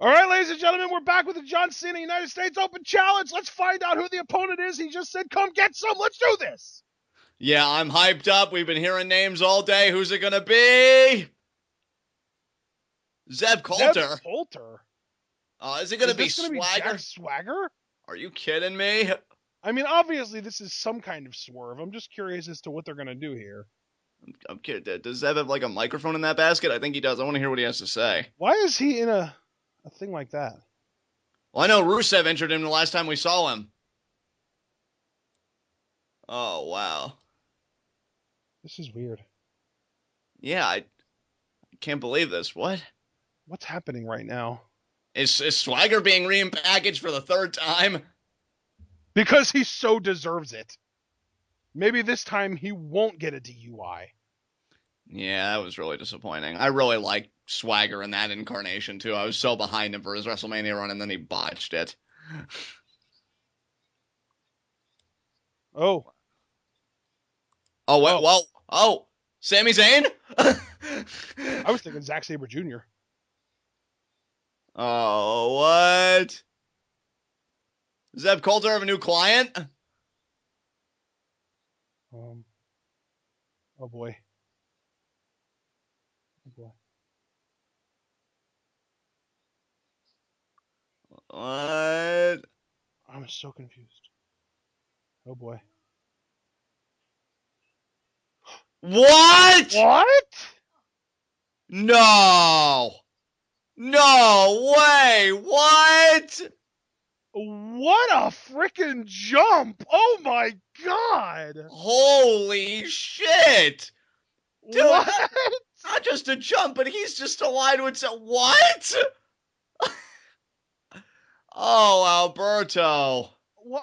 All right, ladies and gentlemen, we're back with the John Cena United States Open Challenge. Let's find out who the opponent is. He just said, come get some. Let's do this. Yeah, I'm hyped up. We've been hearing names all day. Who's it going to be? Zeb Zeb Coulter. Coulter. Is it going Is to be this going to be Jack Swagger? Swagger? Are you kidding me? I mean, obviously, this is some kind of swerve. I'm just curious as to what they're going to do here. I'm kidding. Does Zeb have like a microphone in that basket? I think he does. I want to hear what he has to say. Why is he in a thing like that? Well, I know Rusev injured him the last time we saw him. Oh, wow. This is weird. Yeah, I can't believe this. What? What's happening right now? Is Swagger being repackaged for the third time? Because he so deserves it. Maybe this time he won't get a DUI. Yeah, that was really disappointing. I really liked Swagger in that incarnation, too. I was so behind him for his WrestleMania run, and then he botched it. Oh. Oh, well, Sami Zayn? I was thinking Zack Sabre Jr. Oh, what? Zeb Coulter have a new client? Oh boy. Oh boy. What? I'm so confused. Oh boy. What? What? No. No way. What? What a freaking jump! Oh my god! Holy shit. Dude, What? not just a jump, but he's just aligned with what? Oh, Alberto. What?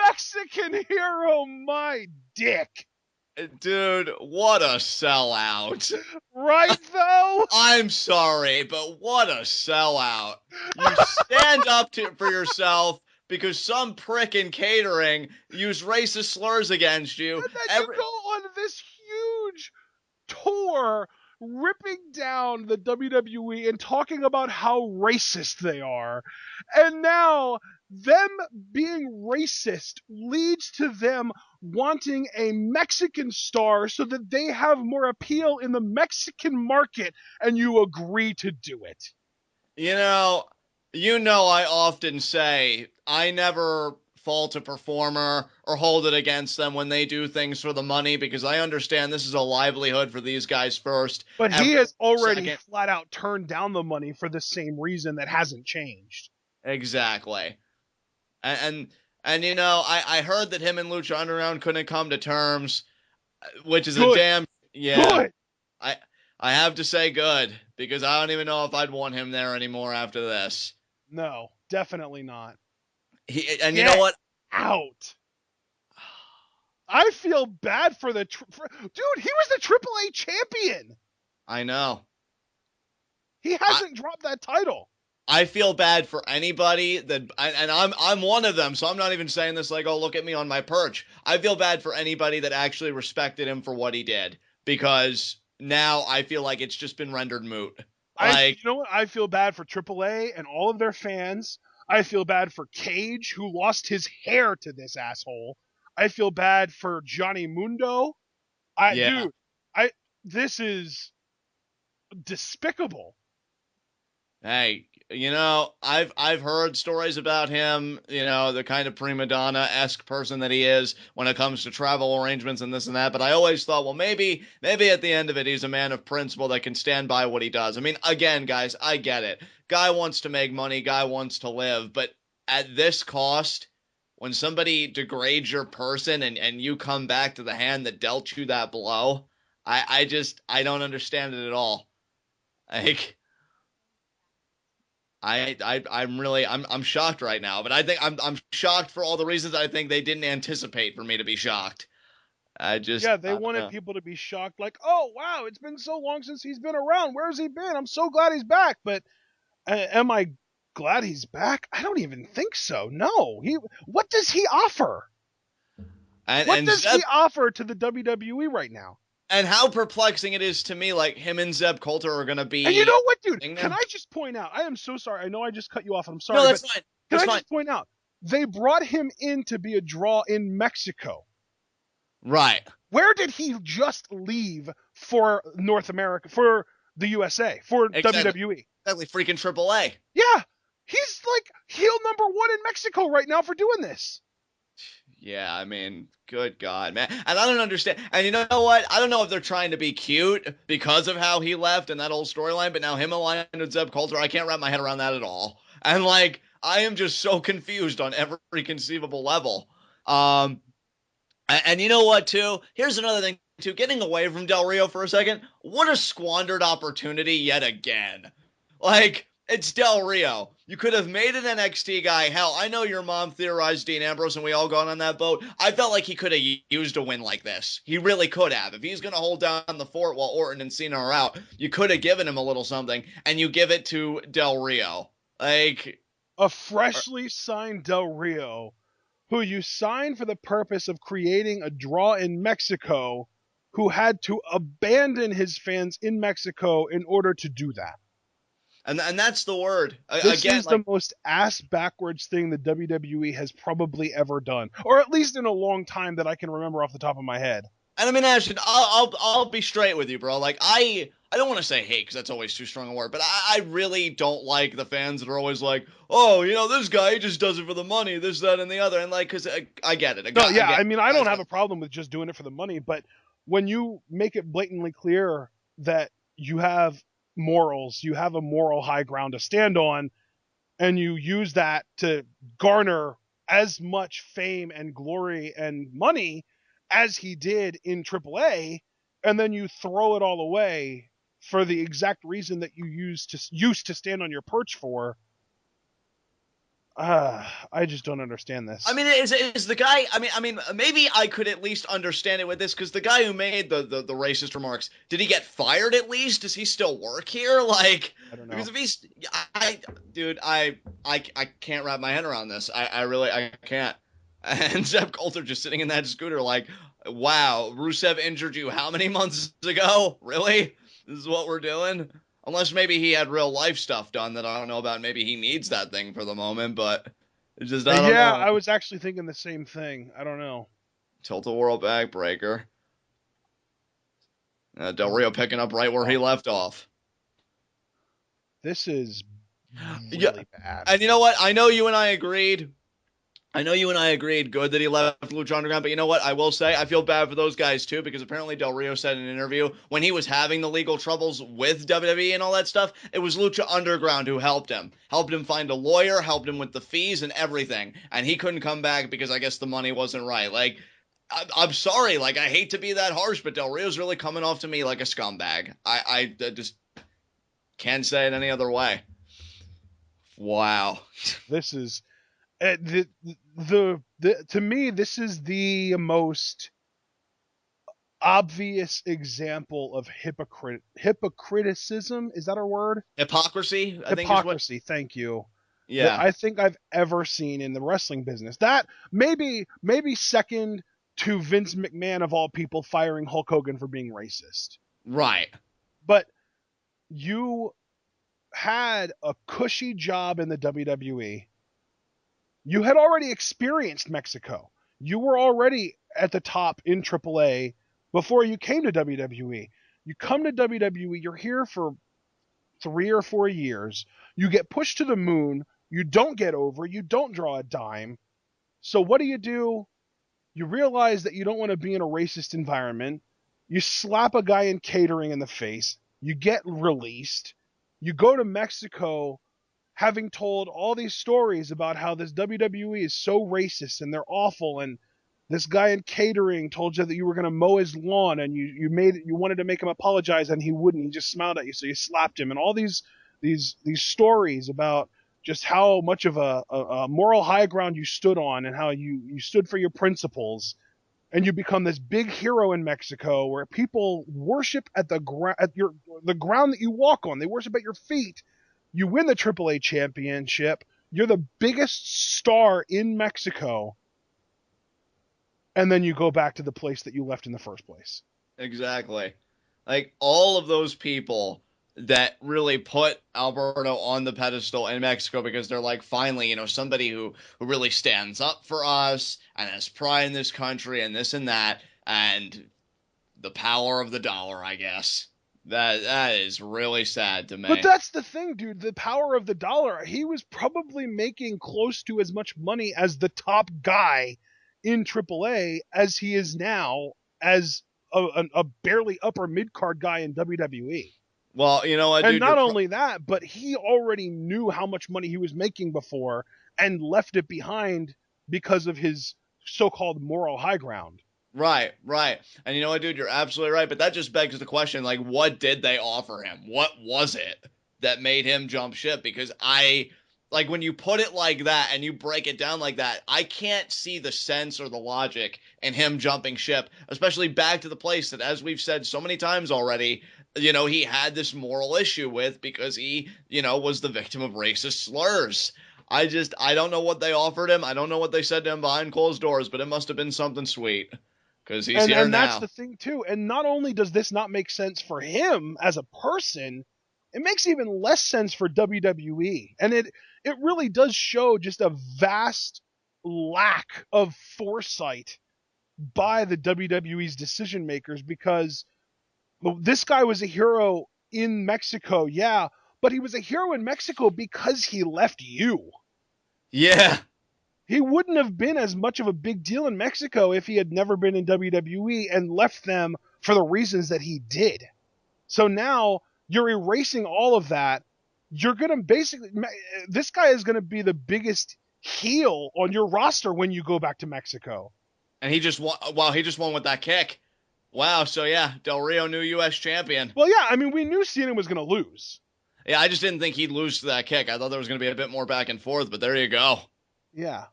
Mexican hero, my dick. Dude, what a sellout. Right though? I'm sorry, but what a sellout. You stand up for yourself because some prick in catering used racist slurs against you. And then you go on this huge tour ripping down the WWE and talking about how racist they are. And now them being racist leads to them wanting a Mexican star so that they have more appeal in the Mexican market, and you agree to do it. I often say I never fault a performer or hold it against them when they do things for the money because I understand this is a livelihood for these guys first. But he has already Second. flat out turned down the money for the same reason that hasn't changed. Exactly. And I heard that him and Lucha Underground couldn't come to terms, which is a Good. damn yeah. Good. I I have to say good because I don't even know if I'd want him there anymore after this. No, definitely not. And you know Get what? out. I feel bad for the dude. He was the AAA champion. I know. He hasn't dropped that title. I feel bad for anybody and I'm one of them, so I'm not even saying this like, oh, look at me on my perch. I feel bad for anybody that actually respected him for what he did because now I feel like it's just been rendered moot. You know what? I feel bad for AAA and all of their fans. I feel bad for Cage, who lost his hair to this asshole. I feel bad for Johnny Mundo. Yeah. This is despicable. Hey, I've heard stories about him, the kind of prima donna-esque person that he is when it comes to travel arrangements and this and that, but I always thought, well, maybe at the end of it, he's a man of principle that can stand by what he does. I mean, again, guys, I get it. Guy wants to make money, guy wants to live, but at this cost, when somebody degrades your person and you come back to the hand that dealt you that blow, I don't understand it at all. Like, I'm shocked right now, but I think I'm shocked for all the reasons I think they didn't anticipate for me to be shocked. They wanted people to be shocked, like, oh wow, it's been so long since he's been around. Where's he been? I'm so glad he's back. But am I glad he's back? I don't even think so. No. What does he offer? What does he offer to the WWE right now? And how perplexing it is to me, like him and Zeb Coulter are gonna And you be know what, dude? in Can there. I just point out? I am so sorry. I know I just cut you off, and I'm No, sorry, but that's fine. can That's I fine. just point out they brought him in to be a draw in Mexico. Right. Where did he just leave for North America, for the USA, for Exactly. WWE? Exactly. Freaking AAA. Yeah, he's like heel number one in Mexico right now for doing this. Yeah, I mean, good God, man. And I don't understand. And you know what? I don't know if they're trying to be cute because of how he left and that whole storyline, but now him aligned with Zeb Coulter, I can't wrap my head around that at all. And like, I am just so confused on every conceivable level. Um, and you know what, too? Here's another thing, too. Getting away from Del Rio for a second, what a squandered opportunity yet again. Like, it's Del Rio. You could have made an NXT guy. Hell, I know your mom theorized Dean Ambrose and we all got on that boat. I felt like he could have used a win like this. He really could have. If he's going to hold down the fort while Orton and Cena are out, you could have given him a little something, and you give it to Del Rio. Like, A freshly signed Del Rio, who you signed for the purpose of creating a draw in Mexico, who had to abandon his fans in Mexico in order to do that. and that's the word. This Again, is the like, most ass backwards thing the WWE has probably ever done, or at least in a long time that I can remember off the top of my head. and I mean, Ashton, I'll be straight with you, bro. Like, I don't want to say hate because that's always too strong a word, but I really don't like the fans that are always like, oh, you know, this guy he just does it for the money, this, that, and the other, and like, because I get it, a No, guy, yeah, again, I mean, I don't guys have got a problem with just doing it for the money, but when you make it blatantly clear that you have morals, you have a moral high ground to stand on, and you use that to garner as much fame and glory and money as he did in AAA, and then you throw it all away for the exact reason that you used to stand on your perch for. I just don't understand I this. mean, is the guy? I mean, maybe I could at least understand it with this because the guy who made the racist remarks, did he get fired at least? Does he still work here? Like, I don't because know. if he's, dude, I can't wrap my head around this. I really, I can't. And Zeb Coulter just sitting in that scooter, like, wow, Rusev injured you how many months ago? Really? This is what we're doing? Unless maybe he had real life stuff done that I don't know about. Maybe he needs that thing for the moment, but. It's just I don't Yeah, know. I was actually thinking the same thing. I don't know. Tilt a world backbreaker. Del Oh Rio my picking up right where he god. left off. This is Yeah, really bad. and you know what? I know you and I agreed. I know you and I agreed. Good that he left Lucha Underground, but you know what? I will say I feel bad for those guys too because apparently Del Rio said in an interview when he was having the legal troubles with WWE and all that stuff, it was Lucha Underground who helped him find a lawyer, helped him with the fees and everything, and he couldn't come back because I guess the money wasn't right. Like, I'm sorry, like I hate to be that harsh, but Del Rio's really coming off to me like a scumbag. I just can't say it any other way. Wow. This is to me this is the most obvious example of hypocriticism. Is that a word? Hypocrisy, I think is what. Hypocrisy. Thank you. That Yeah. I think I've ever seen in the wrestling business. That maybe second to Vince McMahon of all people firing Hulk Hogan for being racist. Right. But you had a cushy job in the WWE. You had already experienced Mexico. You were already at the top in AAA before you came to WWE. You come to WWE, you're here for 3 or 4 years. You get pushed to the moon. You don't get over. You don't draw a dime. So what do? You realize that you don't want to be in a racist environment. You slap a guy in catering in the face. You get released. You go to Mexico having told all these stories about how this WWE is so racist and they're awful, and this guy in catering told you that you were going to mow his lawn, and you wanted to make him apologize and he wouldn't. He just smiled at you, so you slapped him, and all these stories about just how much of a moral high ground you stood on and how you stood for your principles, and you become this big hero in Mexico where people worship at the ground that you walk on. They worship at your feet. You win the AAA championship. You're the biggest star in Mexico, and then you go back to the place that you left in the first place. Exactly. Like all of those people that really put Alberto on the pedestal in Mexico because they're like, finally, somebody who really stands up for us and has pride in this country and this and that, and the power of the dollar, I guess. That is really sad to But me. that's the thing, dude. The power of the dollar. He was probably making close to as much money as the top guy in AAA as he is now as a barely upper mid card guy in WWE. Well, you know what, And dude, not only that, but he already knew how much money he was making before and left it behind because of his so-called moral high ground. right, right. And you know what, dude, you're absolutely right. But that just begs the question, like, what did they offer him? What was it that made him jump ship? Because like, when you put it like that and you break it down like that, I can't see the sense or the logic in him jumping ship, especially back to the place that, as we've said so many times already, he had this moral issue with because he, was the victim of racist slurs. I don't know what they offered him. I don't know what they said to him behind closed doors, but it must have been something sweet because he's And here and that's now. the thing too. And not only does this not make sense for him as a person, it makes even less sense for WWE. And it really does show just a vast lack of foresight by the WWE's decision makers because this guy was a hero in Mexico, yeah, but he was a hero in Mexico because he left you. Yeah. He wouldn't have been as much of a big deal in Mexico if he had never been in WWE and left them for the reasons that he did. So now you're erasing all of that. You're going to basically, this guy is going to be the biggest heel on your roster when you go back to Mexico. And he just won. Wow, he just won with that kick. Wow. So yeah, Del Rio, new U.S. champion. Well, yeah, I mean, we knew Cena was going to lose. Yeah, I just didn't think he'd lose to that kick. I thought there was going to be a bit more back and forth, but there you go. Yeah.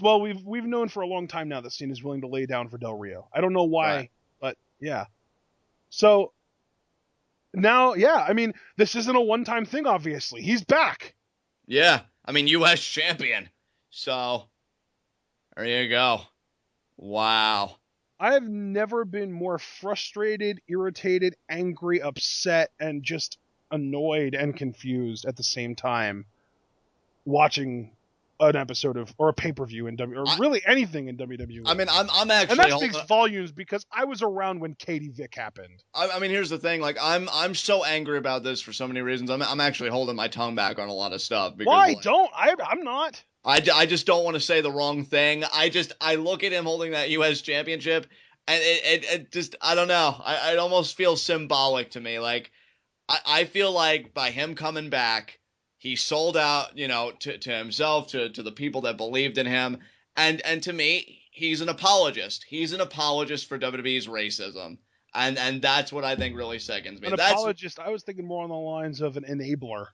Well, we've known for a long time now that Cena's willing to lay down for Del Rio. I don't know Right. why, but yeah. So now, yeah, I mean, this isn't a one-time thing. Obviously, he's back. Yeah. I mean, U.S. champion. So there you go. Wow. I have never been more frustrated, irritated, angry, upset, and just annoyed and confused at the same time watching an episode of or a pay-per-view in W or I, really anything in I WWE. mean, I'm And actually that speaks holding. volumes because I was around when Katie Vick happened. I mean, here's the thing. Like, I'm so angry about this for so many reasons. I'm actually holding my tongue back on a lot of stuff because, Why like, don't I'm not. I just don't want to say the wrong thing. I look at him holding that U.S. championship, and it just I don't know. It almost feels symbolic to me. Like I feel like by him coming back, he sold out, to himself, to the people that believed in him, and to me, he's an apologist. He's an apologist for WWE's racism, and that's what I think really sickens me. An That's apologist. I was thinking more on the lines of an enabler.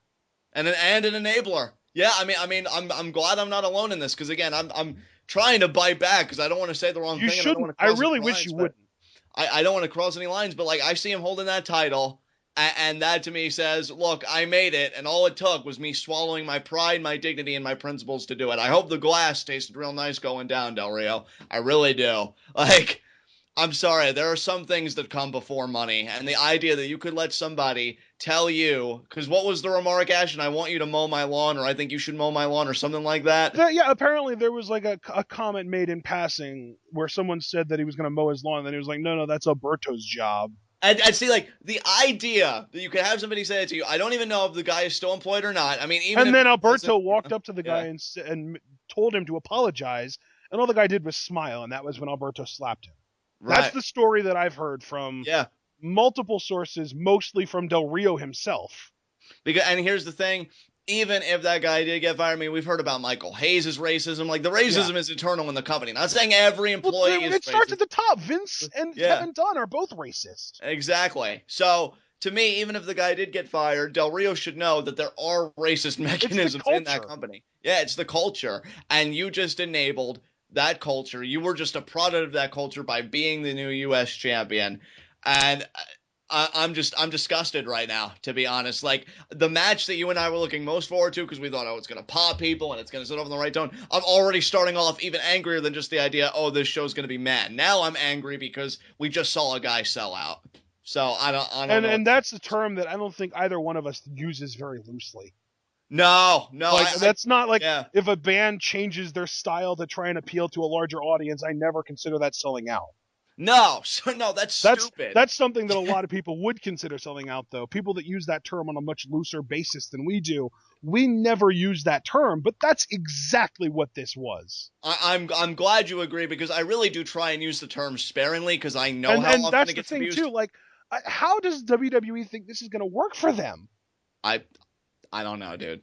and an enabler. Yeah, I'm glad I'm not alone in this because again, I'm trying to bite back because I don't want to say the wrong You thing and I don't want shouldn't. to I cross any really wish lines, you but wouldn't. I don't want to cross any lines. But like I see him holding that title, and that to me says, look, I made it, and all it took was me swallowing my pride, my dignity, and my principles to do it. I hope the glass tasted real nice going down, Del Rio. I really do. Like I'm sorry, there are some things that come before money, and the idea that you could let somebody tell you, because what was the remark, Ashton? I want you to mow my lawn, or I think you should mow my lawn, or something like that. Yeah, apparently there was like a comment made in passing where someone said that he was going to mow his lawn, and then he was like, no, that's Alberto's job. And see, like the idea that you could have somebody say it to you. I don't even know if the guy is still employed or not. I mean, even And if then he Alberto wasn't, walked up to the guy yeah, and told him to apologize, and all the guy did was smile, and that was when Alberto slapped him. That's right, the story that I've heard from yeah. multiple sources, mostly from Del Rio himself. Because and here's the thing. Even if that guy did get fired, I mean, we've heard about Michael Hayes' racism. Like the Yeah. racism is eternal in the company. Not saying every Well, employee is it starts at racist. the top. Vince and Yeah, Kevin Dunn are both racist. exactly. So to me, even if the guy did get fired, Del Rio should know that there are racist It's the mechanisms in that culture. company. Yeah, it's the culture. And you just enabled that culture. You were just a product of that culture by being the new US champion. And I'm disgusted right now, to be honest. Like the match that you and I were looking most forward to because we thought, oh, it's gonna pop people and it's gonna set off in the right tone. I'm already starting off even angrier than just the idea. Oh, this show's gonna be mad. Now I'm angry because we just saw a guy sell out. So I don't And know. that's a term that I don't think either one of us uses very loosely. No, no, Like that's not like yeah. if a band changes their style to try and appeal to a larger audience, I never consider that selling out. No, so, no, that's That's stupid. that's something that a lot of people would consider selling out, though. People that use that term on a much looser basis than we do, we never use that term, but that's exactly what this was. I'm glad you agree because I really do try and use the term sparingly because I know And how and often that's it the gets thing too. abused. Like, how does WWE think this is going to work for them? I I don't know, dude.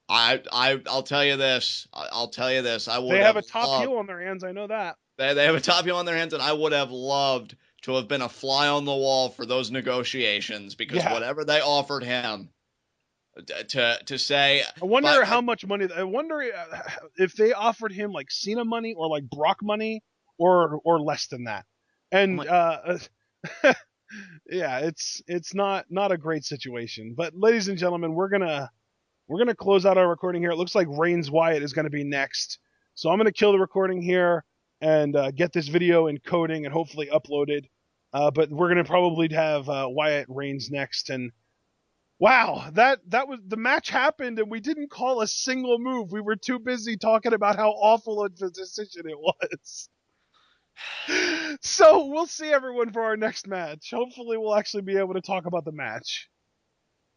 I'll tell you this. I'll tell you this. I They would have have a top loved. heel on their hands. I know that. They have a top heel on their hands, and I would have loved to have been a fly on the wall for those negotiations because Yeah. whatever they offered him to say, I wonder but how much money. I wonder if they offered him like Cena money or like Brock money or less than that. I'm And like, yeah, it's not a great situation. But ladies and gentlemen, we're gonna close out our recording here. It looks like Reigns Wyatt is gonna be next, so I'm gonna kill the recording here and get this video encoding and hopefully uploaded. But we're gonna probably have Wyatt Reigns next. And wow, that was the match happened and we didn't call a single move. We were too busy talking about how awful of a decision it was. So we'll see everyone for our next match. Hopefully we'll actually be able to talk about the match.